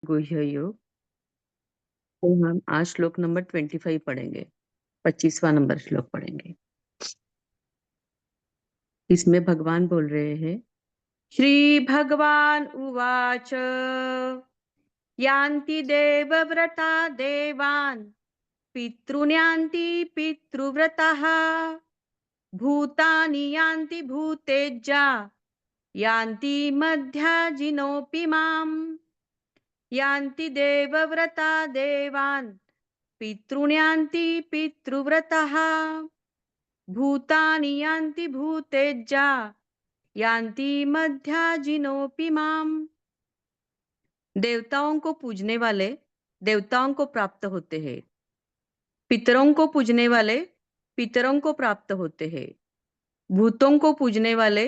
गुह्य योग। तो हम आज श्लोक नंबर 25 पढ़ेंगे। 25वां नंबर श्लोक पढ़ेंगे। इसमें भगवान बोल रहे हैं, श्री भगवान उवाच यान्ति देवव्रता देवान् पितॄन्यान्ति पितृव्रताः भूतानि यान्ति भूतेज्या यान्ति मध्याजिनोऽपि माम् यान्ति देवव्रता देवान् पितॄन्यान्ति पितृव्रताः भूतानि यान्ति भूतेज्या यान्ति मध्याजिनोऽपि माम्। देवताओं को पूजने वाले देवताओं को प्राप्त होते हैं, पितरों को पूजने वाले पितरों को प्राप्त होते हैं, भूतों को पूजने वाले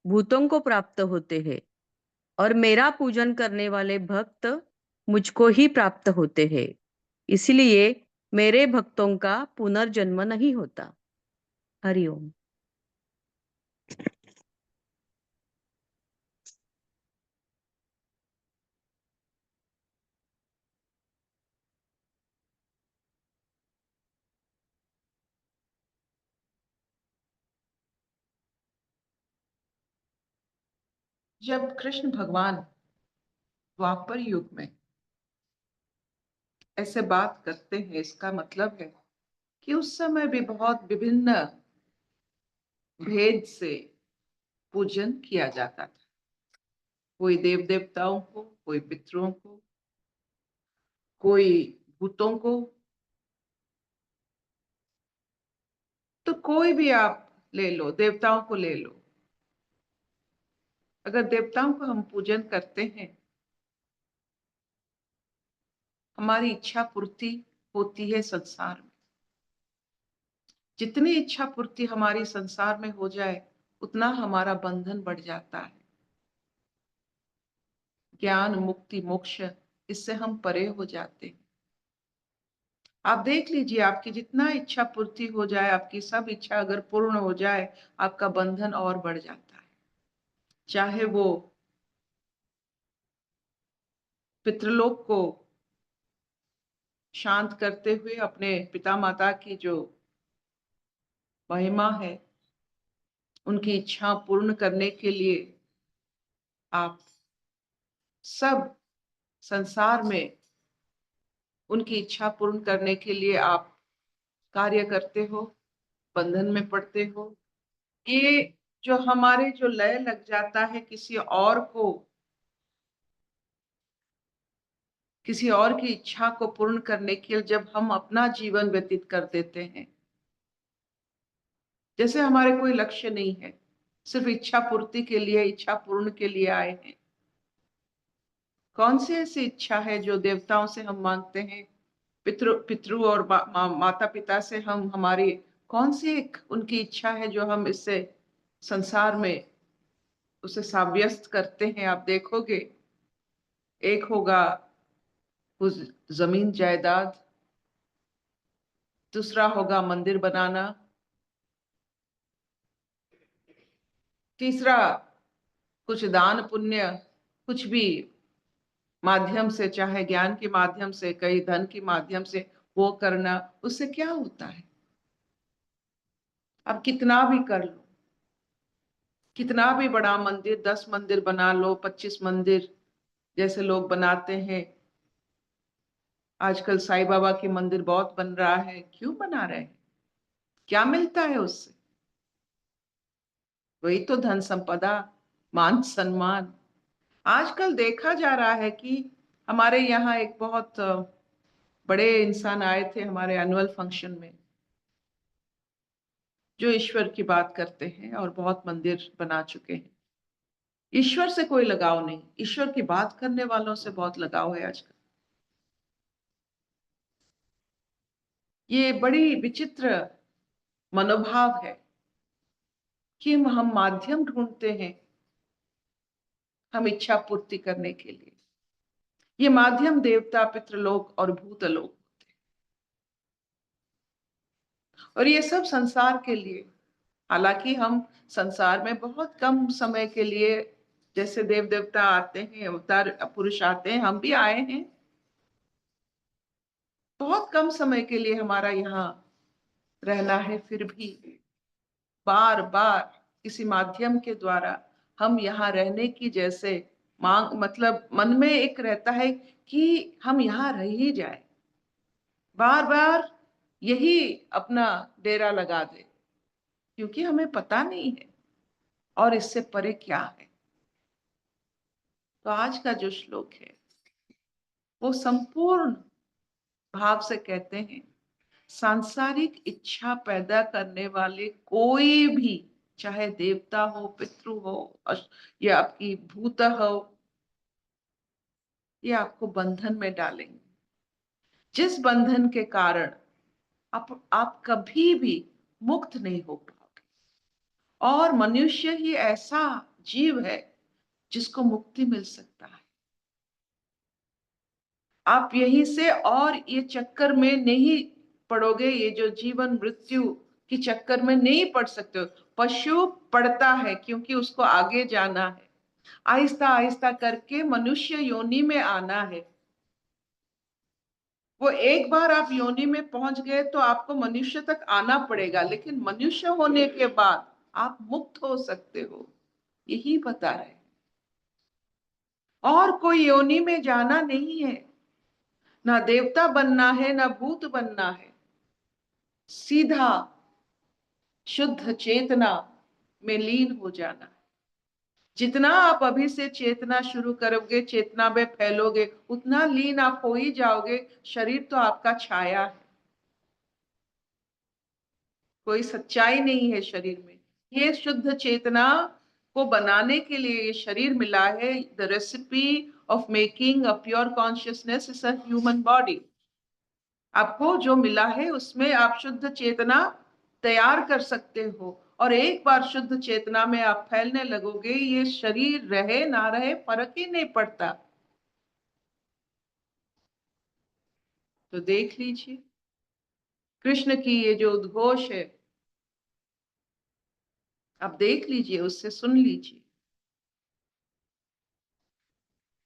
भूतों को प्राप्त होते हैं और मेरा पूजन करने वाले भक्त मुझको ही प्राप्त होते हैं। इसलिए मेरे भक्तों का पुनर्जन्म नहीं होता। हरिओम। जब कृष्ण भगवान द्वापर युग में ऐसे बात करते हैं, इसका मतलब है कि उस समय भी बहुत विभिन्न भेद से पूजन किया जाता था। कोई देव देवताओं को, कोई पितरों को, कोई भूतों को। तो कोई भी आप ले लो, देवताओं को ले लो। अगर देवताओं को हम पूजन करते हैं, हमारी इच्छा पूर्ति होती है संसार में। जितनी इच्छा पूर्ति हमारी संसार में हो जाए, उतना हमारा बंधन बढ़ जाता है। ज्ञान, मुक्ति, मोक्ष, इससे हम परे हो जाते हैं। आप देख लीजिए, आपकी जितना इच्छा पूर्ति हो जाए, आपकी सब इच्छा अगर पूर्ण हो जाए, आपका बंधन और बढ़ जाता है। चाहे वो पितृलोक को शांत करते हुए अपने पिता माता की जो महिमा है, उनकी इच्छा पूर्ण करने के लिए आप सब संसार में उनकी इच्छा पूर्ण करने के लिए आप कार्य करते हो, बंधन में पड़ते हो। ये जो हमारे जो लय लग जाता है किसी और की इच्छा को पूर्ण करने के लिए, जब हम अपना जीवन व्यतीत कर देते हैं, जैसे हमारे कोई लक्ष्य नहीं है, सिर्फ इच्छा पूर्ति के लिए, इच्छा पूर्ण के लिए आए हैं। कौन सी ऐसी इच्छा है जो देवताओं से हम मांगते हैं, पितृ और माता पिता से हम हमारी कौन सी एक उनकी इच्छा है जो हम इससे संसार में उसे साव्यस्त करते हैं? आप देखोगे, एक होगा उस जमीन जायदाद, दूसरा होगा मंदिर बनाना, तीसरा कुछ दान पुण्य, कुछ भी माध्यम से, चाहे ज्ञान के माध्यम से, कई धन के माध्यम से वो करना। उससे क्या होता है? अब कितना भी कर लो, कितना भी बड़ा मंदिर, 10 मंदिर बना लो, 25 मंदिर जैसे लोग बनाते हैं। आजकल साईं बाबा की मंदिर बहुत बन रहा है। क्यों बना रहे हैं? क्या मिलता है उससे? वही तो धन संपदा, मान सम्मान। आजकल देखा जा रहा है कि हमारे यहाँ एक बहुत बड़े इंसान आए थे हमारे एनुअल फंक्शन में, जो ईश्वर की बात करते हैं और बहुत मंदिर बना चुके हैं। ईश्वर से कोई लगाव नहीं, ईश्वर की बात करने वालों से बहुत लगाव है आजकल। ये बड़ी विचित्र मनोभाव है कि हम माध्यम ढूंढते हैं हम इच्छा पूर्ति करने के लिए। ये माध्यम देवता, पितृलोक और भूतलोक, और ये सब संसार के लिए। हालांकि हम संसार में बहुत कम समय के लिए जैसे देव देवता आते हैं, अवतार पुरुष आते हैं, हम भी आए हैं। बहुत कम समय के लिए हमारा यहाँ रहना है, फिर भी बार बार किसी माध्यम के द्वारा हम यहाँ रहने की जैसे मांग, मतलब मन में एक रहता है कि हम यहाँ रह ही जाए, बार बार यही अपना डेरा लगा दे, क्योंकि हमें पता नहीं है और इससे परे क्या है। तो आज का जो श्लोक है वो संपूर्ण भाव से कहते हैं, सांसारिक इच्छा पैदा करने वाले कोई भी, चाहे देवता हो, पितृ हो, या आपकी भूत हो, ये आपको बंधन में डालेंगे, जिस बंधन के कारण आप कभी भी मुक्त नहीं हो पाओगे। और मनुष्य ही ऐसा जीव है जिसको मुक्ति मिल सकता है। आप यहीं से और ये चक्कर में नहीं पड़ोगे, ये जो जीवन मृत्यु की चक्कर में नहीं पड़ सकते हो। पशु पड़ता है क्योंकि उसको आगे जाना है, आहिस्ता आहिस्ता करके मनुष्य योनि में आना है। वो एक बार आप योनि में पहुंच गए तो आपको मनुष्य तक आना पड़ेगा, लेकिन मनुष्य होने के बाद आप मुक्त हो सकते हो, यही बता रहे। और कोई योनि में जाना नहीं है, ना देवता बनना है, ना भूत बनना है, सीधा शुद्ध चेतना में लीन हो जाना है। जितना आप अभी से चेतना शुरू करोगे, चेतना में फैलोगे, उतना लीन आप हो ही जाओगे। शरीर तो आपका छाया है, कोई सच्चाई नहीं है शरीर में। ये शुद्ध चेतना को बनाने के लिए ये शरीर मिला है। The recipe of making a pure consciousness is a human body. आपको जो मिला है उसमें आप शुद्ध चेतना तैयार कर सकते हो, और एक बार शुद्ध चेतना में आप फैलने लगोगे, ये शरीर रहे ना रहे फर्क ही नहीं पड़ता। तो देख लीजिए कृष्ण की ये जो उद्घोष है, आप देख लीजिए, उससे सुन लीजिए।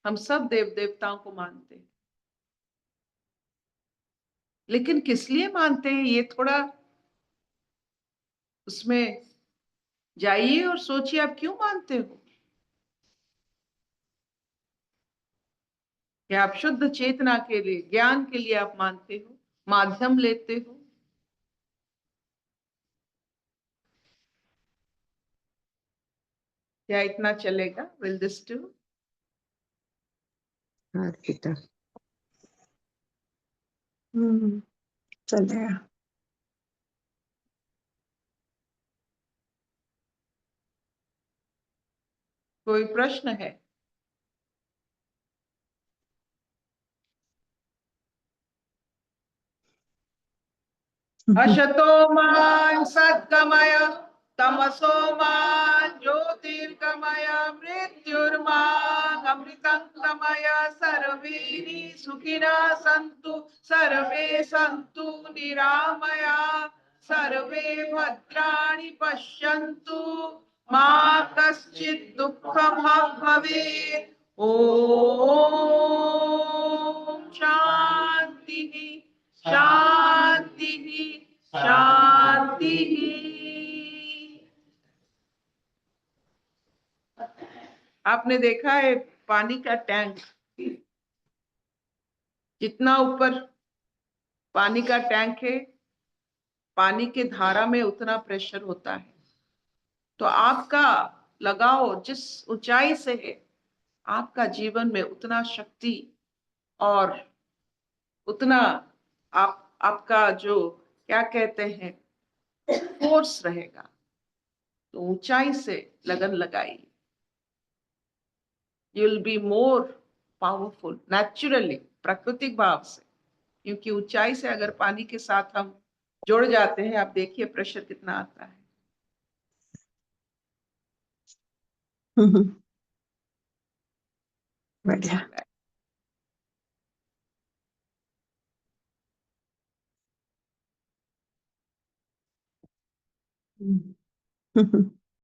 हम सब देव देवताओं को मानते हैं, लेकिन किस लिए मानते हैं ये थोड़ा उसमें जाइए और सोचिए, आप क्यों मानते हो। क्या आप शुद्ध चेतना के लिए, ज्ञान के लिए आप मानते हो, माध्यम लेते हो? क्या इतना चलेगा? Will this do? अर्पिता। चलेगा। कोई प्रश्न है? अशतो मा सद्गमय, तमसो मा ज्योतिर्गमय, मृत्युर्मा अमृतं गमय। सर्वे सुखिनः सन्तु, सर्वे सन्तु निरामया, सर्वे भद्राणि पश्यन्तु, मा कश्चित् दुःखभाग् भवेत्। ॐ शान्तिः शांति शांति। आपने देखा है पानी का टैंक, जितना ऊपर पानी का टैंक है, पानी के धारा में उतना प्रेशर होता है। तो आपका लगाव जिस ऊंचाई से है, आपका जीवन में उतना शक्ति और उतना आपका जो क्या कहते हैं फोर्स रहेगा। तो ऊंचाई से लगन लगाइए, you will be more powerful naturally, प्राकृतिक भाव से। क्योंकि ऊंचाई से अगर पानी के साथ हम जुड़ जाते हैं, आप देखिए प्रेशर कितना आता है। बढ़िया।